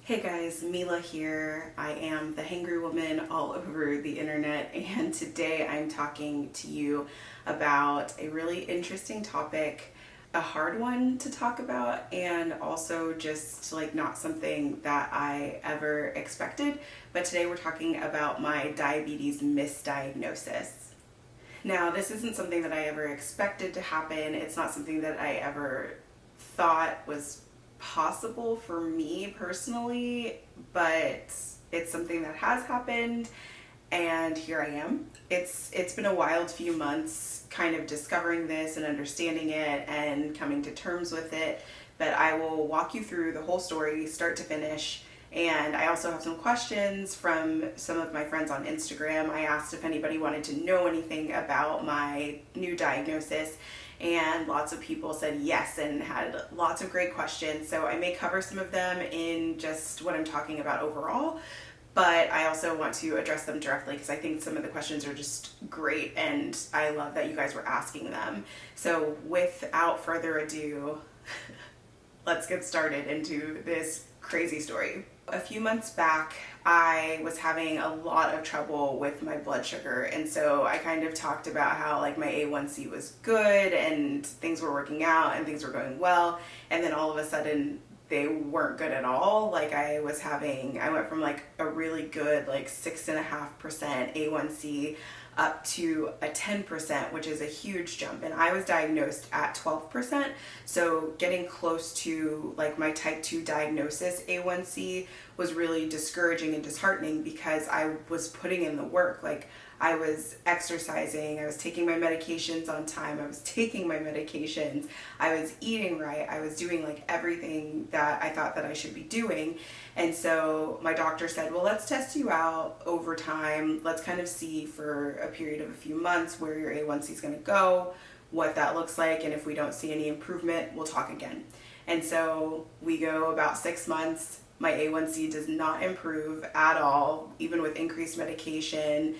Hey guys, Mila here. I am the hangry woman all over the internet, and today I'm talking to you about a really interesting topic, a hard one to talk about, and also just like not something that I ever expected. But today we're talking about my diabetes misdiagnosis. Now, this isn't something that I ever expected to happen. It's not something that I ever thought was possible for me personally, but it's something that has happened, and here I am. It's been a wild few months kind of discovering this and understanding it and coming to terms with it, but I will walk you through the whole story start to finish. And I also have some questions from some of my friends on Instagram. I asked if anybody wanted to know anything about my new diagnosis, and lots of people said yes and had lots of great questions. So I may cover some of them in just what I'm talking about overall, but I also want to address them directly because I think some of the questions are just great and I love that you guys were asking them. So without further ado, let's get started into this crazy story. A few months back, I was having a lot of trouble with my blood sugar, and so I kind of talked about how like my A1C was good and things were working out and things were going well, and then all of a sudden they weren't good at all. Like I went from like a really good like 6.5% A1C up to a 10%, which is a huge jump. And I was diagnosed at 12%. So getting close to like my type 2 diagnosis A1C was really discouraging and disheartening because I was putting in the work. Like I was exercising, I was taking my medications on time, I was taking my medications, I was eating right, I was doing like everything that I thought that I should be doing. And so my doctor said, well, let's test you out over time. Let's kind of see for a period of a few months where your A1C is going to go, what that looks like, and if we don't see any improvement, we'll talk again. And so we go about 6 months. My A1C does not improve at all, even with increased medication.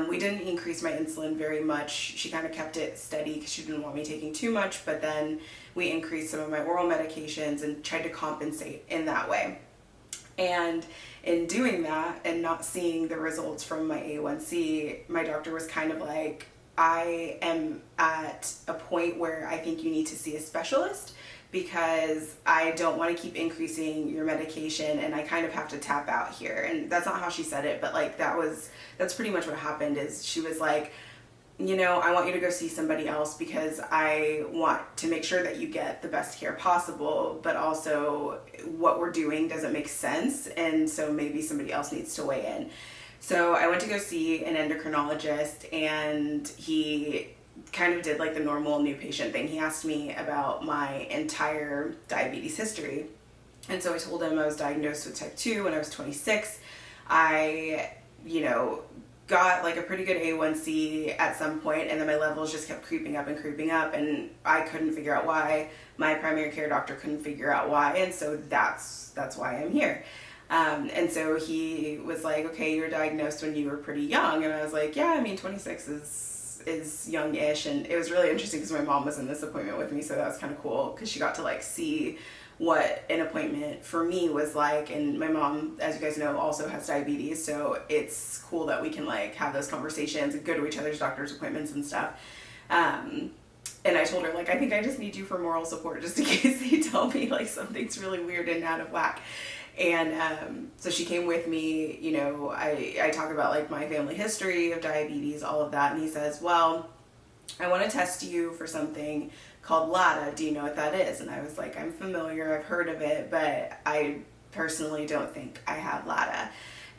We didn't increase my insulin very much. She kind of kept it steady because she didn't want me taking too much, but then we increased some of my oral medications and tried to compensate in that way. And in doing that and not seeing the results from my A1C, my doctor was kind of like, I am at a point where I think you need to see a specialist because I don't want to keep increasing your medication and I kind of have to tap out here. And that's not how she said it, but like that's pretty much what happened. Is she was like, you know, I want you to go see somebody else because I want to make sure that you get the best care possible, but also what we're doing doesn't make sense, and so maybe somebody else needs to weigh in. So I went to go see an endocrinologist, and he kind of did like the normal new patient thing. He asked me about my entire diabetes history, and so I told him I was diagnosed with type 2 when I was 26. I, got like a pretty good A1C at some point, and then my levels just kept creeping up, and I couldn't figure out why. My primary care doctor couldn't figure out why, and so that's why I'm here. And so he was like, okay, you were diagnosed when you were pretty young, and I was like, yeah, I mean 26 is young-ish. And it was really interesting because my mom was in this appointment with me, so that was kind of cool because she got to like see what an appointment for me was like. And my mom, as you guys know, also has diabetes, so it's cool that we can like have those conversations and go to each other's doctor's appointments and stuff. And I told her, like, I think I just need you for moral support just in case they tell me like something's really weird and out of whack. And so she came with me. I talk about like my family history of diabetes, all of that, and he says, well, I want to test you for something called LADA. Do you know what that is? And I was like, I'm familiar, I've heard of it, but I personally don't think I have LADA.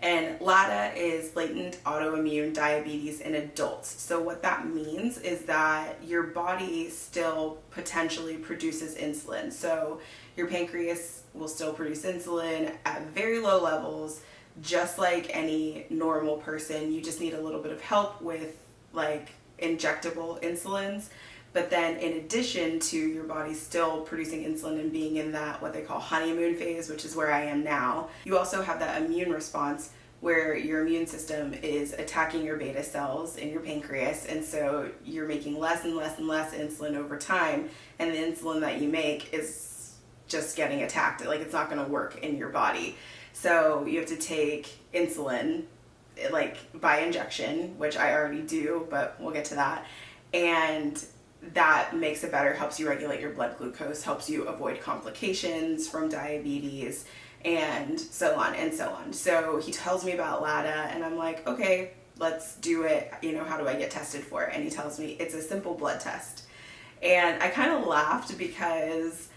And LADA is latent autoimmune diabetes in adults. So what that means is that your body still potentially produces insulin. So your pancreas will still produce insulin at very low levels, just like any normal person. You just need a little bit of help with like injectable insulins. But then in addition to your body still producing insulin and being in that what they call honeymoon phase, which is where I am now, you also have that immune response where your immune system is attacking your beta cells in your pancreas, and so you're making less and less and less insulin over time, and the insulin that you make is just getting attacked. Like, it's not going to work in your body. So you have to take insulin, like by injection, which I already do, but we'll get to that. And that makes it better, helps you regulate your blood glucose, helps you avoid complications from diabetes, and so on and so on. So he tells me about LADA, and I'm like, okay, let's do it. You know, how do I get tested for it? And he tells me it's a simple blood test. And I kind of laughed because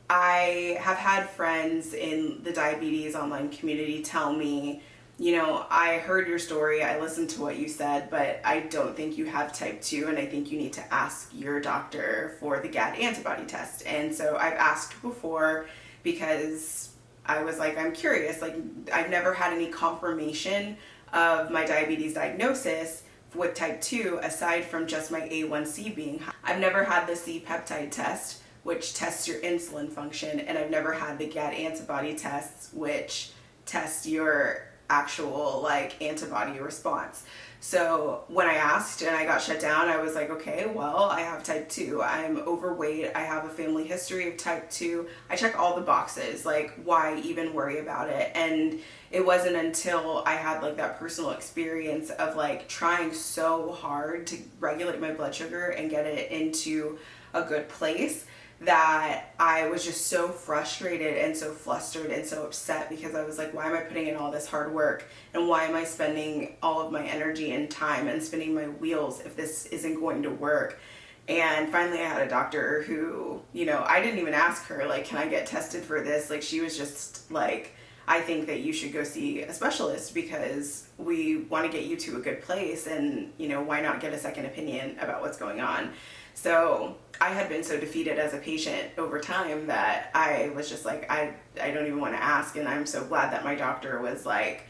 I have had friends in the diabetes online community tell me, you know, I heard your story, I listened to what you said, but I don't think you have type 2, and I think you need to ask your doctor for the GAD antibody test. And so I've asked before because I was like, I'm curious, like, I've never had any confirmation of my diabetes diagnosis with type 2 aside from just my A1C being high. I've never had the C-peptide test, which tests your insulin function, and I've never had the GAD antibody tests, which test your actual like antibody response. So when I asked and I got shut down, I was like, okay, well, I have type 2. I'm overweight. I have a family history of type 2. I check all the boxes. Like, why even worry about it? And it wasn't until I had like that personal experience of like trying so hard to regulate my blood sugar and get it into a good place that I was just so frustrated and so flustered and so upset, because I was like, why am I putting in all this hard work, and why am I spending all of my energy and time and spinning my wheels if this isn't going to work? And finally I had a doctor who, you know, I didn't even ask her like, can I get tested for this? Like, she was just like, I think that you should go see a specialist because we want to get you to a good place, and, you know, why not get a second opinion about what's going on? So I had been so defeated as a patient over time that I was just like, I don't even want to ask. And I'm so glad that my doctor was like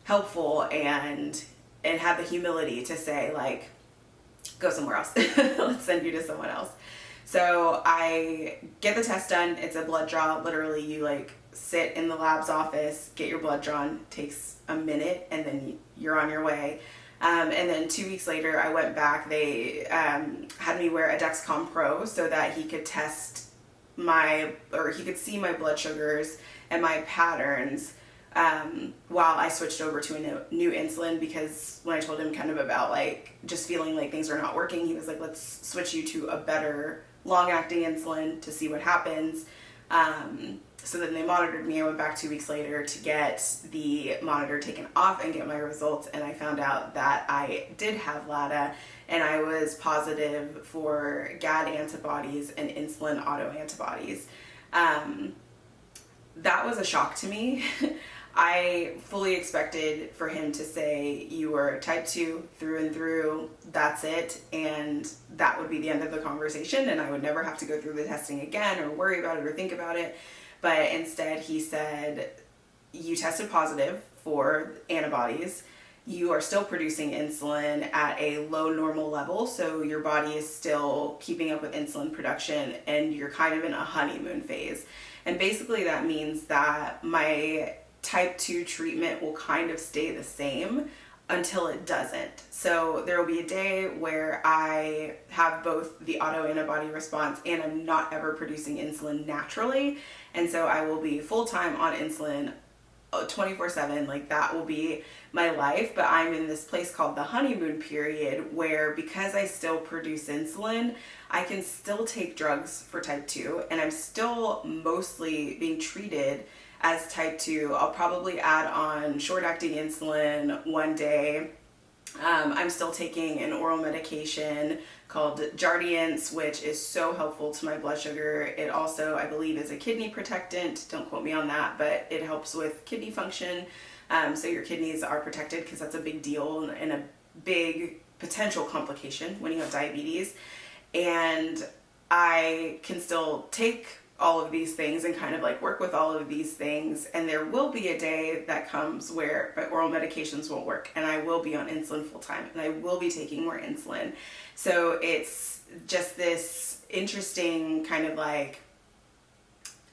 helpful and had the humility to say like, go somewhere else. Let's send you to someone else. So I get the test done. It's a blood draw. Literally, you like sit in the lab's office, get your blood drawn, takes a minute, and then you're on your way. And then 2 weeks later, I went back. They had me wear a Dexcom Pro so that he could test he could see my blood sugars and my patterns while I switched over to a new insulin, because when I told him kind of about like just feeling like things are not working, he was like, let's switch you to a better long-acting insulin to see what happens. So then they monitored me. I went back 2 weeks later to get the monitor taken off and get my results, and I found out that I did have LADA, and I was positive for GAD antibodies and insulin autoantibodies. That was a shock to me. I fully expected for him to say, you were type 2 through and through, that's it, and that would be the end of the conversation, and I would never have to go through the testing again or worry about it or think about it. But instead he said, you tested positive for antibodies, you are still producing insulin at a low normal level, so your body is still keeping up with insulin production, and you're kind of in a honeymoon phase. And basically that means that my type 2 treatment will kind of stay the same until it doesn't. So there will be a day where I have both the autoantibody response and I'm not ever producing insulin naturally. And so I will be full-time on insulin 24/7. Like, that will be my life. But I'm in this place called the honeymoon period where, because I still produce insulin, I can still take drugs for type 2, and I'm still mostly being treated as type 2. I'll probably add on short-acting insulin one day. I'm still taking an oral medication called Jardiance, which is so helpful to my blood sugar. It also, I believe, is a kidney protectant. Don't quote me on that, but it helps with kidney function. So your kidneys are protected, because that's a big deal and a big potential complication when you have diabetes. And I can still take all of these things and kind of like work with all of these things, and there will be a day that comes where my oral medications won't work and I will be on insulin full time and I will be taking more insulin. So it's just this interesting kind of like,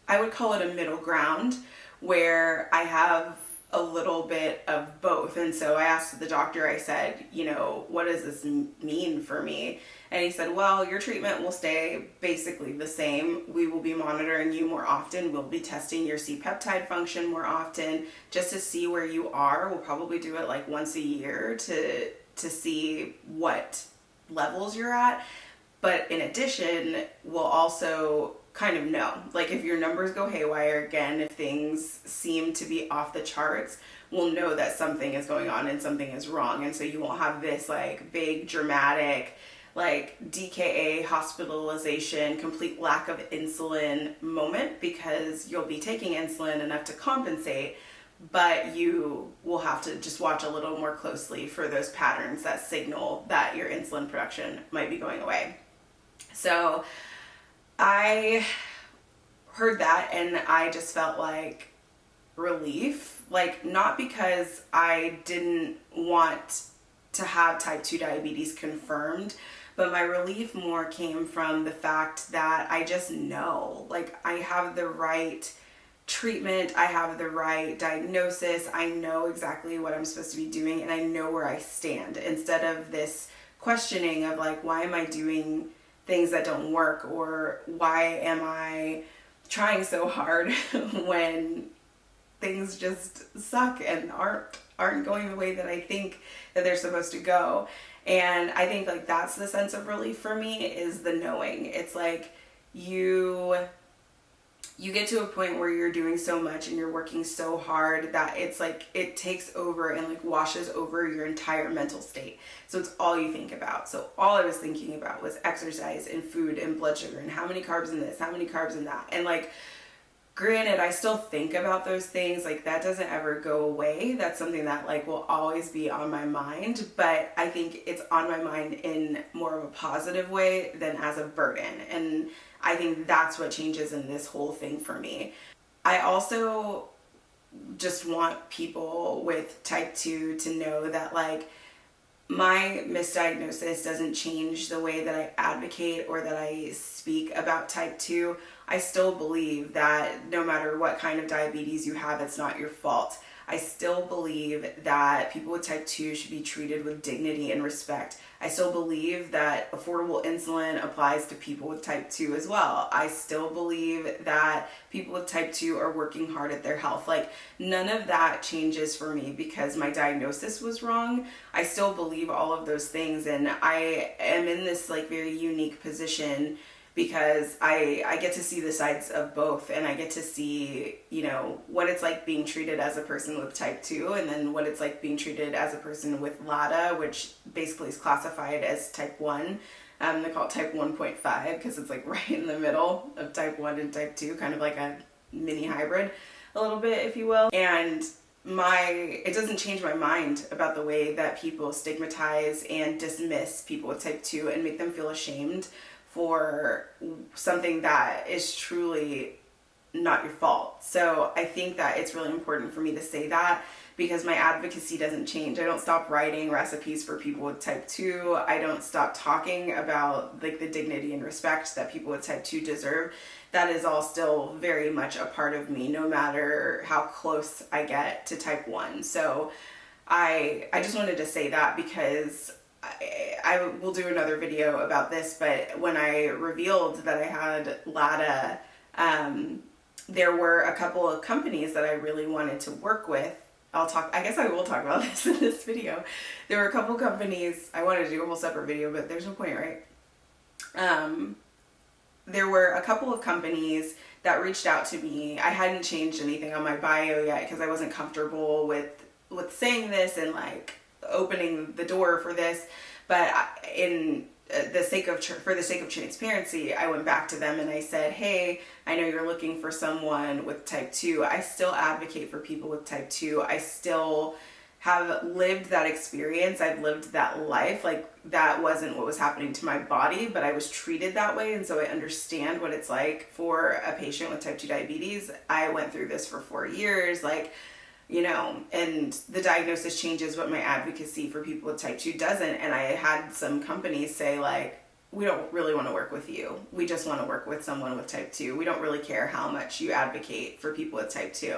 I would call it a middle ground, where I have a little bit of both. And so I asked the doctor, I said, what does this mean for me? And he said, well, your treatment will stay basically the same. We will be monitoring you more often. We'll be testing your C-peptide function more often just to see where you are. We'll probably do it like once a year to see what levels you're at. But in addition, we'll also kind of know, like if your numbers go haywire again, if things seem to be off the charts, we'll know that something is going on and something is wrong. And so you won't have this like big dramatic like DKA, hospitalization, complete lack of insulin moment, because you'll be taking insulin enough to compensate, but you will have to just watch a little more closely for those patterns that signal that your insulin production might be going away. So I heard that and I just felt like relief, like not because I didn't want to have type 2 diabetes confirmed, but my relief more came from the fact that I just know, like I have the right treatment, I have the right diagnosis, I know exactly what I'm supposed to be doing, and I know where I stand, instead of this questioning of like, why am I doing things that don't work, or why am I trying so hard when things just suck and aren't going the way that I think that they're supposed to go. And I think like that's the sense of relief for me, is the knowing. It's like you get to a point where you're doing so much and you're working so hard that it's like it takes over and like washes over your entire mental state. So it's all you think about. So all I was thinking about was exercise and food and blood sugar and how many carbs in this, how many carbs in that. And like, granted, I still think about those things, like that doesn't ever go away. That's something that like will always be on my mind, but I think it's on my mind in more of a positive way than as a burden. And I think that's what changes in this whole thing for me. I also just want people with type 2 to know that like my misdiagnosis doesn't change the way that I advocate or that I speak about type 2. I still believe that no matter what kind of diabetes you have, it's not your fault. I still believe that people with type 2 should be treated with dignity and respect. I still believe that affordable insulin applies to people with type 2 as well. I still believe that people with type 2 are working hard at their health. Like, none of that changes for me because my diagnosis was wrong. I still believe all of those things, and I am in this like very unique position because I get to see the sides of both, and I get to see, what it's like being treated as a person with type 2, and then what it's like being treated as a person with LADA, which basically is classified as type 1. They call it type 1.5 because it's like right in the middle of type 1 and type 2, kind of like a mini hybrid a little bit, if you will. And it doesn't change my mind about the way that people stigmatize and dismiss people with type 2 and make them feel ashamed for something that is truly not your fault. So I think that it's really important for me to say that, because my advocacy doesn't change. I don't stop writing recipes for people with type 2. I don't stop talking about like the dignity and respect that people with type 2 deserve. That is all still very much a part of me, no matter how close I get to type 1. So I just wanted to say that, because I will do another video about this, but when I revealed that I had LADA, there were a couple of companies that I really wanted to work with. I guess I will talk about this in this video. There were a couple companies, I wanted to do a whole separate video, but there's no point, right? There were a couple of companies that reached out to me. I hadn't changed anything on my bio yet because I wasn't comfortable with saying this and like opening the door for this, but for the sake of transparency, I went back to them and I said, hey, I know you're looking for someone with type 2. I still advocate for people with type 2. I still have lived that experience. I've lived that life. Like, that wasn't what was happening to my body, but I was treated that way, and so I understand what it's like for a patient with type 2 diabetes. I went through this for 4 years, and the diagnosis changes, but my advocacy for people with type 2 doesn't. And I had some companies say like, we don't really want to work with you. We just want to work with someone with type 2. We don't really care how much you advocate for people with type 2.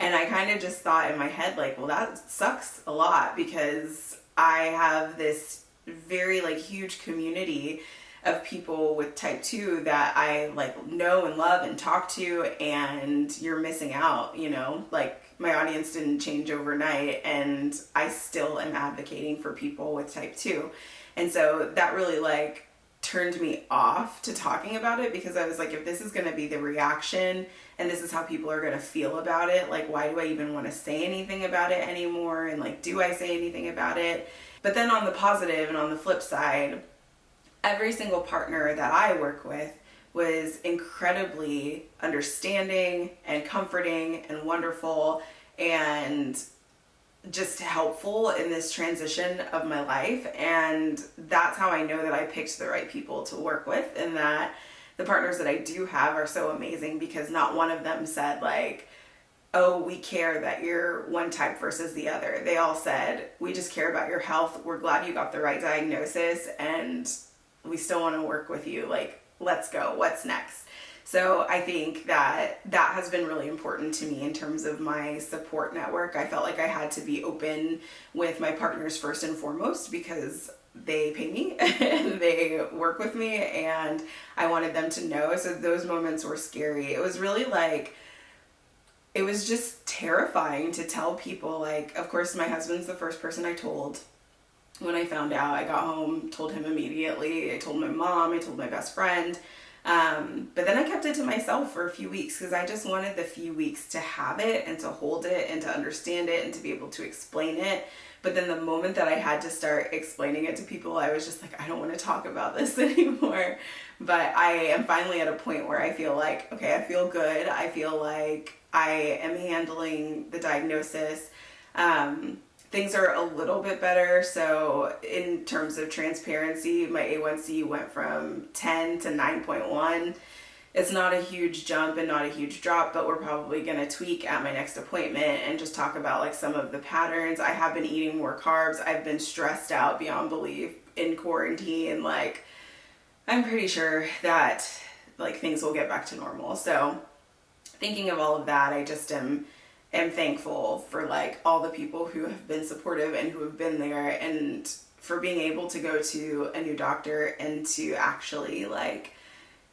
And I kind of just thought in my head, like, well, that sucks a lot because I have this very like huge community of people with type 2 that I like know and love and talk to, and you're missing out, you know, like my audience didn't change overnight and I still am advocating for people with type 2. And so that really like turned me off to talking about it, because I was like, if this is going to be the reaction and this is how people are going to feel about it, like why do I even want to say anything about it anymore? And like, do I say anything about it? But then on the positive and on the flip side, every single partner that I work with was incredibly understanding and comforting and wonderful and just helpful in this transition of my life. And that's how I know that I picked the right people to work with, and that the partners that I do have are so amazing, because not one of them said like, oh, we care that you're one type versus the other. They all said, we just care about your health. We're glad you got the right diagnosis and we still want to work with you. Like, let's go. What's next? So I think that that has been really important to me in terms of my support network. I felt like I had to be open with my partners first and foremost, because they pay me and they work with me, and I wanted them to know. So those moments were scary. It was really like, it was just terrifying to tell people. Like, of course, my husband's the first person I told. When I found out, I got home, told him immediately. I told my mom, I told my best friend. But then I kept it to myself for a few weeks, because I just wanted the few weeks to have it and to hold it and to understand it and to be able to explain it. But then the moment that I had to start explaining it to people, I was just like, I don't want to talk about this anymore. But I am finally at a point where I feel like, okay, I feel good. I feel like I am handling the diagnosis. Things are a little bit better. So in terms of transparency, my A1C went from 10 to 9.1. It's not a huge jump and not a huge drop, but we're probably going to tweak at my next appointment and just talk about like some of the patterns. I have been eating more carbs. I've been stressed out beyond belief in quarantine. Like, I'm pretty sure that like things will get back to normal. So thinking of all of that, I just am thankful for like all the people who have been supportive and who have been there, and for being able to go to a new doctor and to actually like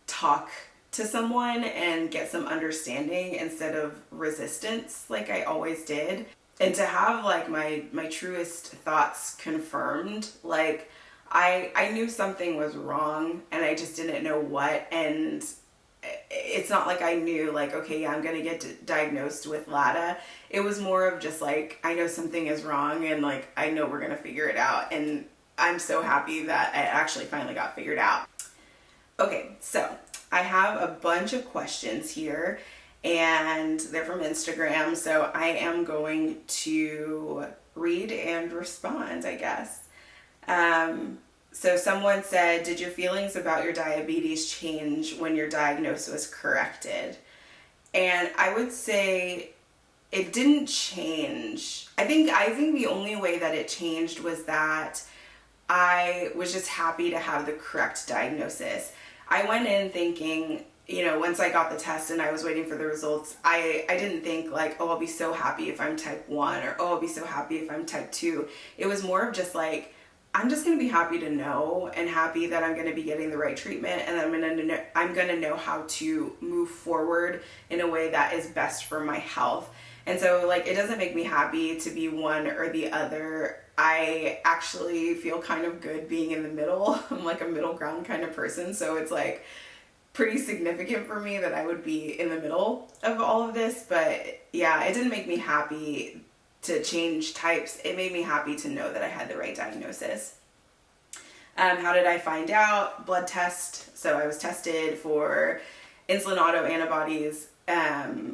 talk to someone and get some understanding instead of resistance like I always did, and to have like my truest thoughts confirmed. Like I knew something was wrong and I just didn't know what. And it's not like I knew like, okay, yeah, I'm gonna get diagnosed with LADA. It was more of just like, I know something is wrong and like I know we're gonna figure it out. And I'm so happy that it actually finally got figured out. Okay, so I have a bunch of questions here and they're from Instagram, so I am going to read and respond, I guess. So someone said, did your feelings about your diabetes change when your diagnosis was corrected? And I would say it didn't change. I think the only way that it changed was that I was just happy to have the correct diagnosis. I went in thinking, you know, once I got the test and I was waiting for the results, I didn't think like, oh, I'll be so happy if I'm type 1, or oh, I'll be so happy if I'm type 2. It was more of just like, I'm just going to be happy to know, and happy that I'm going to be getting the right treatment, and I'm going to know how to move forward in a way that is best for my health. And so like, it doesn't make me happy to be one or the other. I actually feel kind of good being in the middle. I'm like a middle ground kind of person. So it's like pretty significant for me that I would be in the middle of all of this. But yeah, it didn't make me happy to change types. It made me happy to know that I had the right diagnosis. How did I find out? Blood test. So I was tested for insulin autoantibodies,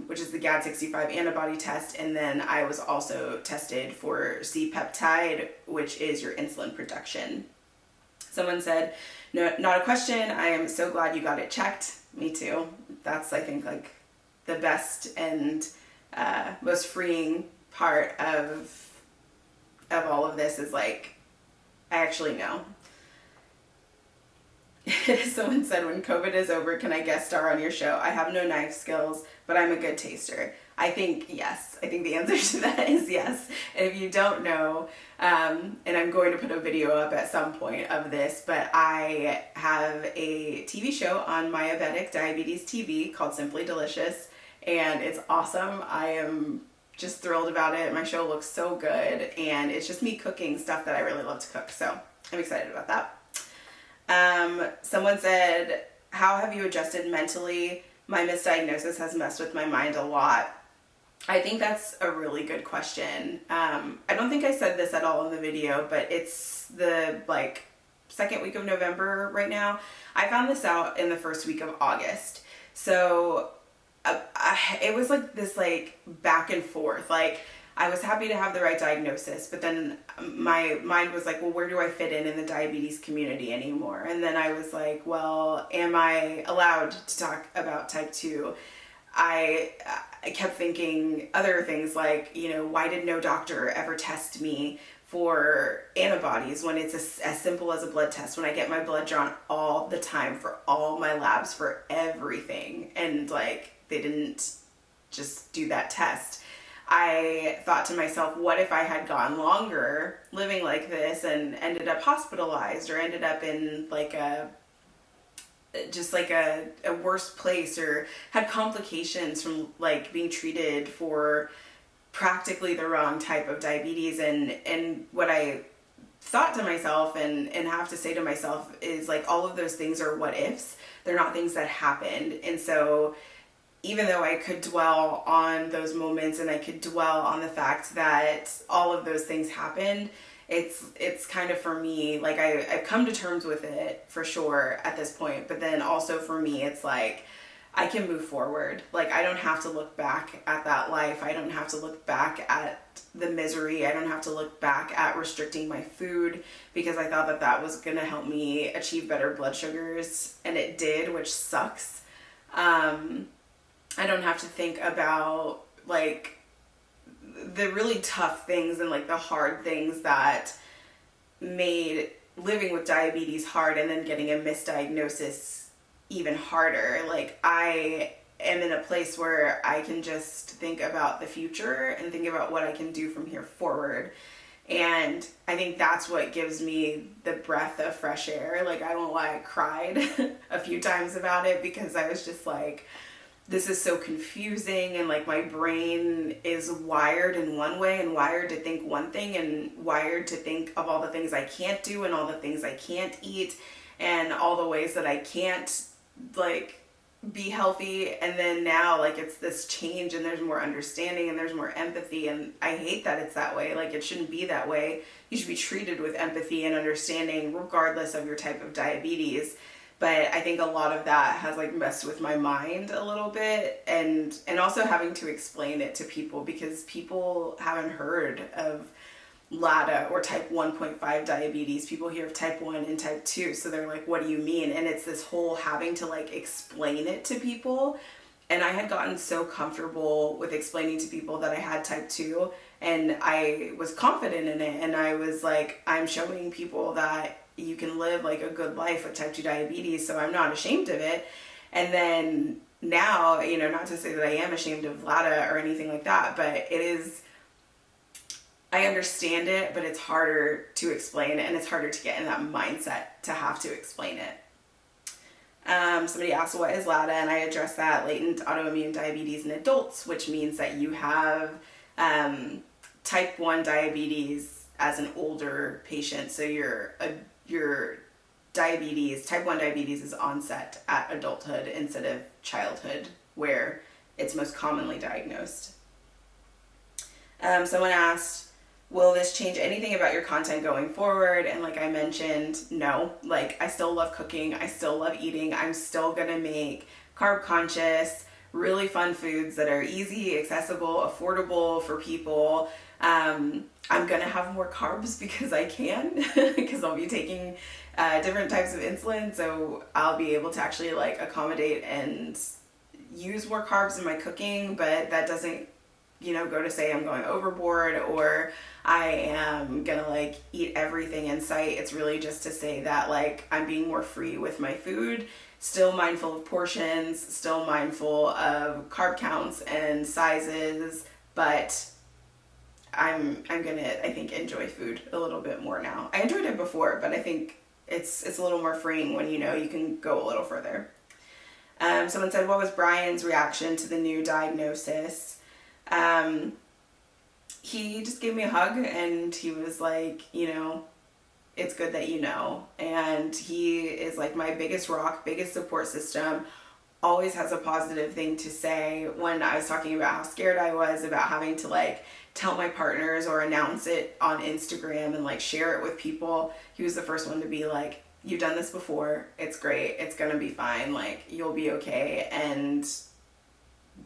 which is the GAD65 antibody test. And then I was also tested for C-peptide, which is your insulin production. Someone said, no, not a question. I am so glad you got it checked. Me too. That's, I think, like the best and most freeing part of all of this is like, I actually know. Someone said, when COVID is over, can I guest star on your show? I have no knife skills, but I'm a good taster. I think yes. I think the answer to that is yes. And if you don't know, and I'm going to put a video up at some point of this, but I have a TV show on Diabetic Diabetes TV called Simply Delicious, and it's awesome. I am just thrilled about it. My show looks so good, and it's just me cooking stuff that I really love to cook, so I'm excited about that. Someone said, how have you adjusted mentally? My misdiagnosis has messed with my mind a lot. I think that's a really good question. I don't think I said this at all in the video, but it's the second week of November right now. I found this out in the first week of August. So it was this back and forth. I was happy to have the right diagnosis, but then my mind was well, where do I fit in the diabetes community anymore? And then I was well, am I allowed to talk about type 2? I kept thinking other things why did no doctor ever test me for antibodies when it's as simple as a blood test, when I get my blood drawn all the time for all my labs for everything, and they didn't just do that test. I thought to myself, what if I had gone longer living like this and ended up hospitalized or ended up in a worse place, or had complications from being treated for practically the wrong type of diabetes. And what I thought to myself and have to say to myself is all of those things are what ifs. They're not things that happened. And so even though I could dwell on those moments and I could dwell on the fact that all of those things happened, it's kind of, for me, I've come to terms with it for sure at this point, but then also for me, it's I can move forward. I don't have to look back at that life. I don't have to look back at the misery. I don't have to look back at restricting my food because I thought that was going to help me achieve better blood sugars, and it did, which sucks. I don't have to think about the really tough things and the hard things that made living with diabetes hard, and then getting a misdiagnosis even harder. I am in a place where I can just think about the future and think about what I can do from here forward. And I think that's what gives me the breath of fresh air. I won't lie, I cried a few times about it because I was just this is so confusing, and my brain is wired in one way and wired to think one thing and wired to think of all the things I can't do and all the things I can't eat and all the ways that I can't be healthy. And then now it's this change, and there's more understanding and there's more empathy, and I hate that it's that way. It shouldn't be that way. You should be treated with empathy and understanding regardless of your type of diabetes. But I think a lot of that has messed with my mind a little bit, and also having to explain it to people because people haven't heard of LADA or type 1.5 diabetes. People hear of type 1 and type 2, so they're what do you mean? And it's this whole having to explain it to people. And I had gotten so comfortable with explaining to people that I had type 2, and I was confident in it, and I was I'm showing people that you can live a good life with type 2 diabetes, so I'm not ashamed of it. And then now, not to say that I am ashamed of LADA or anything like that, but it is, I understand it, but it's harder to explain, and it's harder to get in that mindset to have to explain it. Somebody asked, what is LADA? And I addressed that: latent autoimmune diabetes in adults, which means that you have type 1 diabetes as an older patient. So your diabetes, type 1 diabetes, is onset at adulthood instead of childhood, where it's most commonly diagnosed. Someone asked, will this change anything about your content going forward? And I mentioned, no. I still love cooking. I still love eating. I'm still gonna make carb conscious, really fun foods that are easy, accessible, affordable for people. I'm gonna have more carbs because I can, because I'll be taking different types of insulin, so I'll be able to actually accommodate and use more carbs in my cooking. But that doesn't go to say I'm going overboard or I am gonna eat everything in sight. It's really just to say that I'm being more free with my food, still mindful of portions, still mindful of carb counts and sizes, but I'm gonna, I think, enjoy food a little bit more now. I enjoyed it before, but I think it's a little more freeing when you know you can go a little further. Someone said, what was Brian's reaction to the new diagnosis? He just gave me a hug and he was like, you know, it's good that you know. And he is like my biggest rock, biggest support system, always has a positive thing to say. When I was talking about how scared I was about having to like tell my partners or announce it on Instagram and like share it with people, he was the first one to be like, you've done this before, it's great, it's gonna be fine, like you'll be okay. And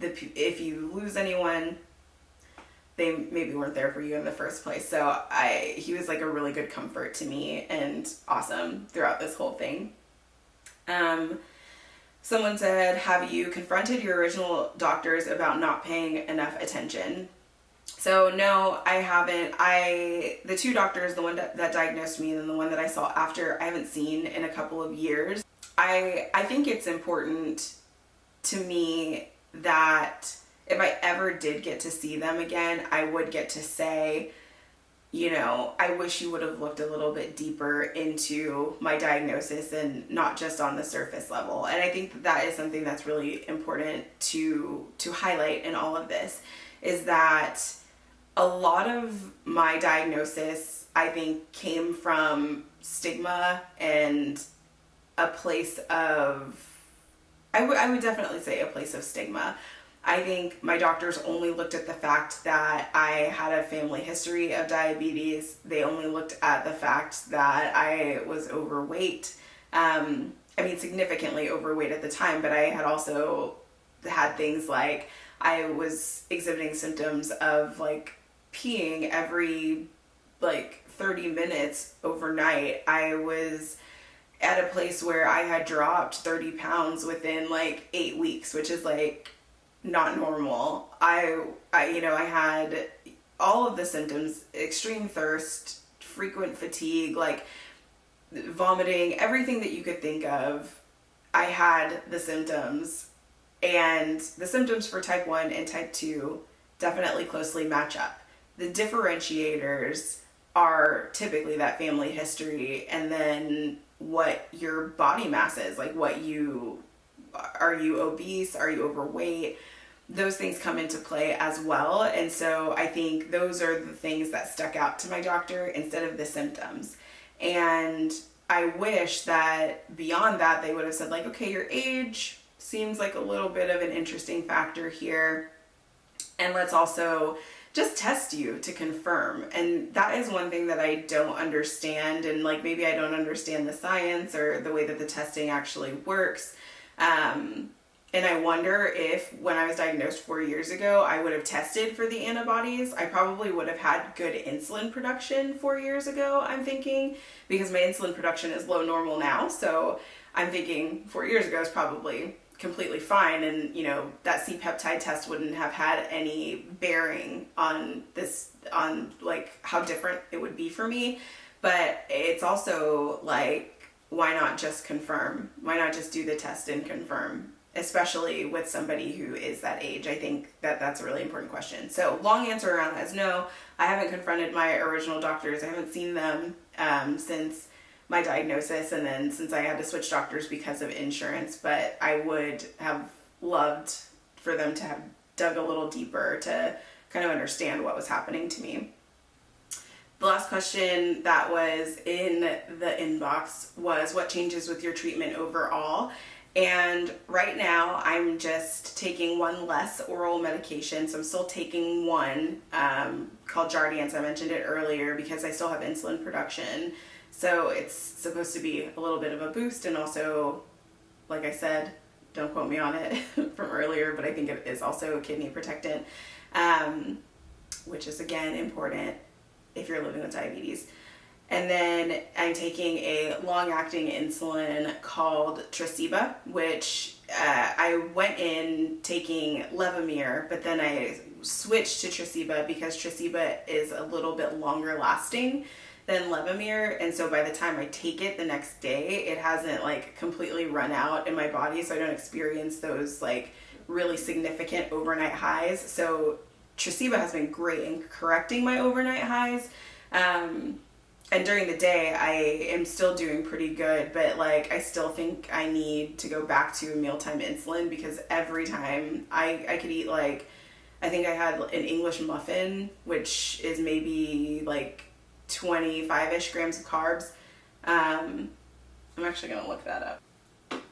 if you lose anyone, they maybe weren't there for you in the first place. So he was like a really good comfort to me and awesome throughout this whole thing. Someone said, have you confronted your original doctors about not paying enough attention? So no, I haven't. The two doctors, the one that diagnosed me and then the one that I saw after, I haven't seen in a couple of years. I think it's important to me that if I ever did get to see them again, I would get to say, you know, I wish you would have looked a little bit deeper into my diagnosis and not just on the surface level. And I think that is something that's really important to highlight in all of this, is that a lot of my diagnosis, I think, came from stigma and a place of, I would definitely say a place of stigma. I think my doctors only looked at the fact that I had a family history of diabetes. They only looked at the fact that I was overweight. Significantly overweight at the time, but I had also had things like I was exhibiting symptoms of like peeing every like 30 minutes overnight. I was at a place where I had dropped 30 pounds within like 8 weeks, which is like not normal. I had all of the symptoms: extreme thirst, frequent fatigue, like vomiting, everything that you could think of. I had the symptoms, and the symptoms for type 1 and type 2 definitely closely match up. The differentiators are typically that family history and then what your body mass is, like are you obese? Are you overweight? Those things come into play as well. And so I think those are the things that stuck out to my doctor instead of the symptoms. And I wish that beyond that, they would have said like, okay, your age seems like a little bit of an interesting factor here. And let's also just test you to confirm. And that is one thing that I don't understand. And like, maybe I don't understand the science or the way that the testing actually works. And I wonder if when I was diagnosed 4 years ago, I would have tested for the antibodies. I probably would have had good insulin production 4 years ago, I'm thinking, because my insulin production is low normal now. So I'm thinking 4 years ago is probably completely fine. And, you know, that C-peptide test wouldn't have had any bearing on this, on like how different it would be for me. But it's also like, why not just confirm? Why not just do the test and confirm? Especially with somebody who is that age. I think that that's a really important question. So long answer around that is no, I haven't confronted my original doctors. I haven't seen them since my diagnosis, and then since I had to switch doctors because of insurance. But I would have loved for them to have dug a little deeper to kind of understand what was happening to me. The last question that was in the inbox was, what changes with your treatment overall? And right now I'm just taking one less oral medication. So I'm still taking one called Jardiance. I mentioned it earlier because I still have insulin production. So it's supposed to be a little bit of a boost. And also, like I said, don't quote me on it from earlier, but I think it is also a kidney protectant, which is again important if you're living with diabetes. And then I'm taking a long-acting insulin called Tresiba, which I went in taking Levemir, but then I switched to Tresiba because Tresiba is a little bit longer lasting than Levemir, and so by the time I take it the next day, it hasn't like completely run out in my body, so I don't experience those like really significant overnight highs. So Tresiba has been great in correcting my overnight highs. And during the day, I am still doing pretty good, but like I still think I need to go back to mealtime insulin, because every time I could eat like, I think I had an English muffin, which is maybe like 25-ish grams of carbs. I'm actually going to look that up.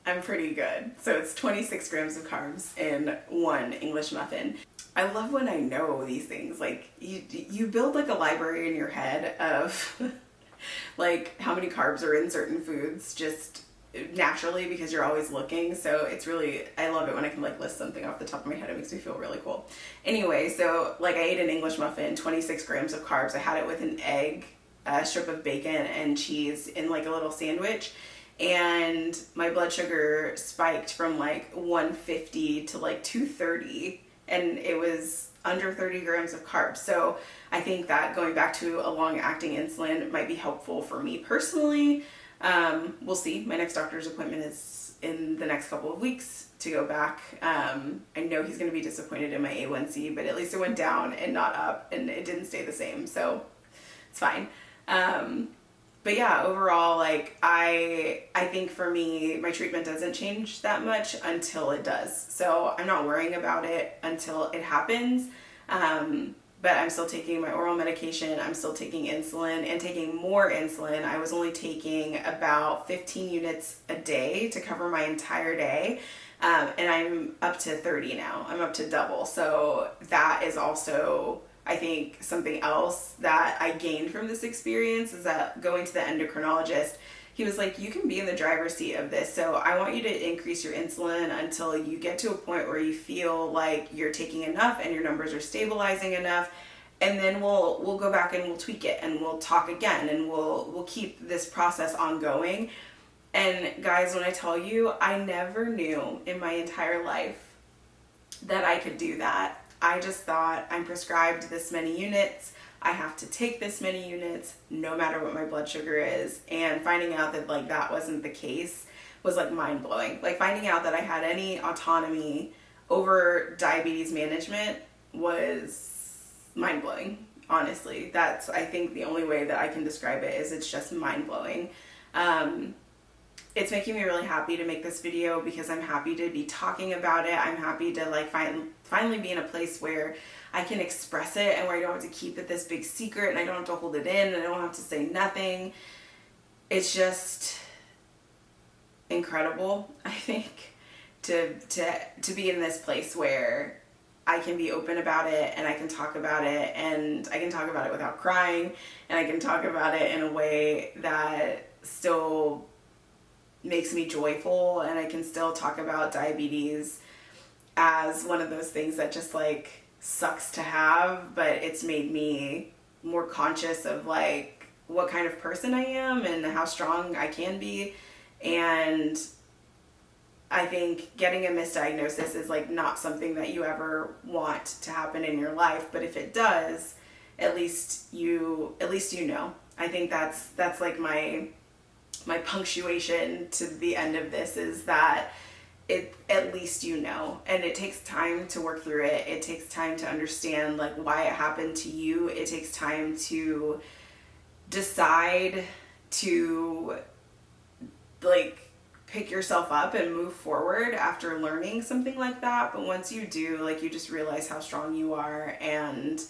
I'm pretty good. So it's 26 grams of carbs in one English muffin. I love when I know these things. Like you build like a library in your head of like how many carbs are in certain foods just naturally, because you're always looking. So it's really, I love it when I can like list something off the top of my head. It makes me feel really cool. Anyway, so like I ate an English muffin, 26 grams of carbs. I had it with an egg, a strip of bacon, and cheese in like a little sandwich. And my blood sugar spiked from like 150 to like 230. And it was under 30 grams of carbs. So I think that going back to a long-acting insulin might be helpful for me personally. We'll see. My next doctor's appointment is in the next couple of weeks to go back. I know he's going to be disappointed in my A1C, but at least it went down and not up, and it didn't stay the same. So it's fine. But yeah, overall, like I think for me, my treatment doesn't change that much until it does. So I'm not worrying about it until it happens. But I'm still taking my oral medication. I'm still taking insulin and taking more insulin. I was only taking about 15 units a day to cover my entire day. And I'm up to 30 now. I'm up to double. So that is also, I think, something else that I gained from this experience, is that going to the endocrinologist, he was like, you can be in the driver's seat of this. So I want you to increase your insulin until you get to a point where you feel like you're taking enough and your numbers are stabilizing enough. And then we'll go back and we'll tweak it and we'll talk again, and we'll keep this process ongoing. And guys, when I tell you, I never knew in my entire life that I could do that. I just thought, I'm prescribed this many units, I have to take this many units no matter what my blood sugar is. And finding out that like that wasn't the case was like mind-blowing. Like finding out that I had any autonomy over diabetes management was mind-blowing. Honestly, that's, I think, the only way that I can describe it, is it's just mind-blowing. It's making me really happy to make this video, because I'm happy to be talking about it. I'm happy to like finally be in a place where I can express it, and where I don't have to keep it this big secret, and I don't have to hold it in, and I don't have to say nothing. It's just incredible, I think, to be in this place where I can be open about it, and I can talk about it, and I can talk about it without crying, and I can talk about it in a way that still makes me joyful, and I can still talk about diabetes as one of those things that just like sucks to have, but it's made me more conscious of like what kind of person I am and how strong I can be. And I think getting a misdiagnosis is like not something that you ever want to happen in your life, but if it does, at least you know. I think that's like my punctuation to the end of this, is that at least you know. And it takes time to work through it. It takes time to understand like why it happened to you. It takes time to decide to like pick yourself up and move forward after learning something like that. But once you do, like, you just realize how strong you are and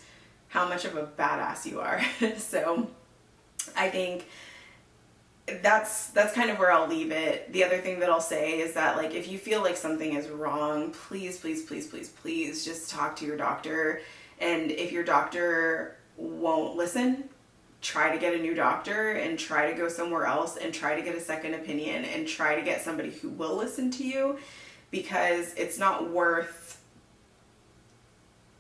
how much of a badass you are. So I think that's kind of where I'll leave it. The other thing that I'll say is that, like, if you feel like something is wrong, please just talk to your doctor. And if your doctor won't listen, try to get a new doctor and try to go somewhere else and try to get a second opinion and try to get somebody who will listen to you, because it's not worth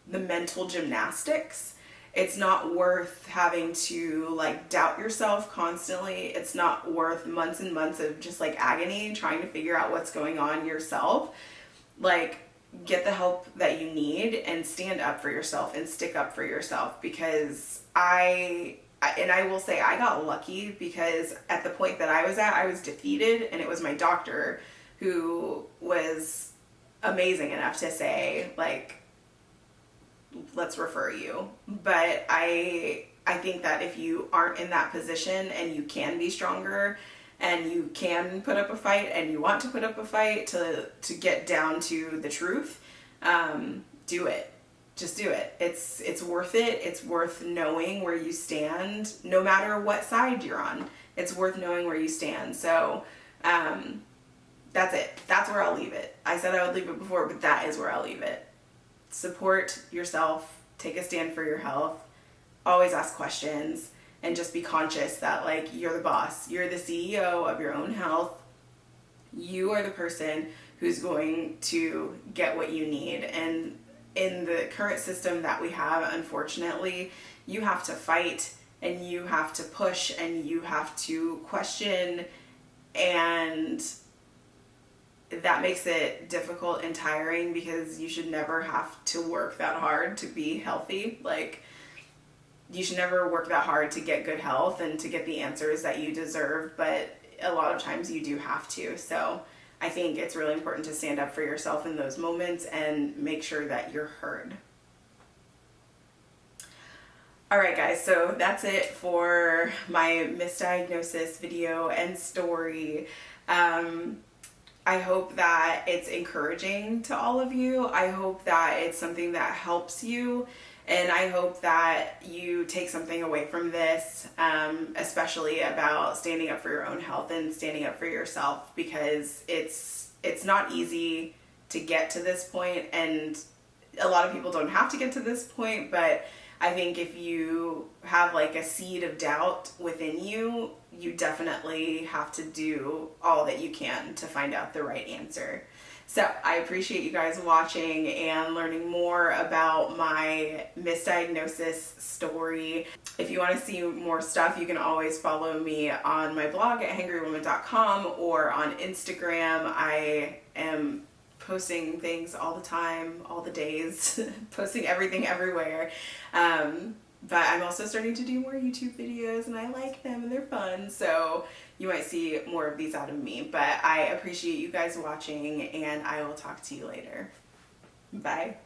the mental gymnastics. It's not worth having to like doubt yourself constantly. It's not worth months and months of just like agony trying to figure out what's going on yourself. Like, get the help that you need and stand up for yourself and stick up for yourself, because I will say I got lucky, because at the point that I was at, I was defeated, and it was my doctor who was amazing enough to say, like, let's refer you. But I think that if you aren't in that position and you can be stronger and you can put up a fight and you want to put up a fight to get down to the truth, do it. Just do it. It's worth it. It's worth knowing where you stand, no matter what side you're on. It's worth knowing where you stand. So that's it. That's where I'll leave it. I said I would leave it before, but that is where I'll leave it. Support yourself. Take a stand for your health. Always ask questions, and just be conscious that, like, you're the boss. You're the CEO of your own health. You are the person who's going to get what you need. And in the current system that we have, unfortunately, you have to fight, and you have to push, and you have to question, and that makes it difficult and tiring, because you should never have to work that hard to be healthy. Like, you should never work that hard to get good health and to get the answers that you deserve, but a lot of times you do have to. So I think it's really important to stand up for yourself in those moments and make sure that you're heard. All right, guys, so that's it for my misdiagnosis video and story. I hope that it's encouraging to all of you. I hope that it's something that helps you. And I hope that you take something away from this, especially about standing up for your own health and standing up for yourself, because it's not easy to get to this point, and a lot of people don't have to get to this point, but I think if you have like a seed of doubt within you, you definitely have to do all that you can to find out the right answer. So I appreciate you guys watching and learning more about my misdiagnosis story. If you want to see more stuff, you can always follow me on my blog at hangrywoman.com or on Instagram. I am posting things all the time, all the days, posting everything everywhere. But I'm also starting to do more YouTube videos, and I like them and they're fun. So you might see more of these out of me. But I appreciate you guys watching, and I will talk to you later. Bye.